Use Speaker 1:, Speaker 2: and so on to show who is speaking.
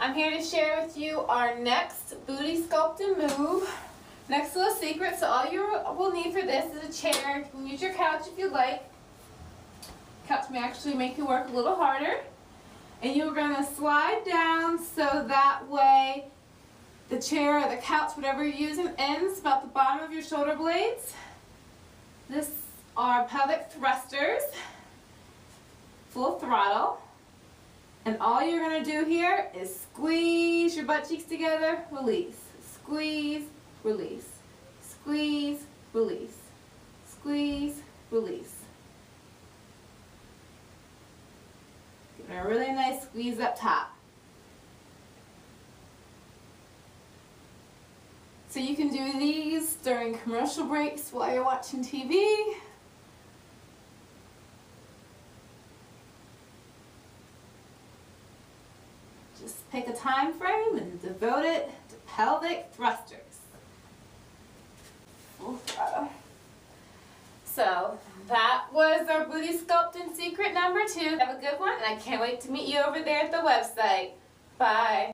Speaker 1: I'm here to share with you our next booty sculpting move. Next little secret, so all you will need for this is a chair. You can use your couch if you like. Couch may actually make you work a little harder. And you're going to slide down so that way the chair or the couch, whatever you're using, ends about the bottom of your shoulder blades. This are pelvic thrusters, full throttle. And all you're going to do here is squeeze your butt cheeks together, release. Squeeze, release. Squeeze, release. Squeeze, release. Give it a really nice squeeze up top. So you can do these during commercial breaks while you're watching TV. Just pick a time frame and devote it to pelvic thrusters. Full throttle. So that was our booty sculpting secret number 2. Have a good one, and I can't wait to meet you over there at the website. Bye.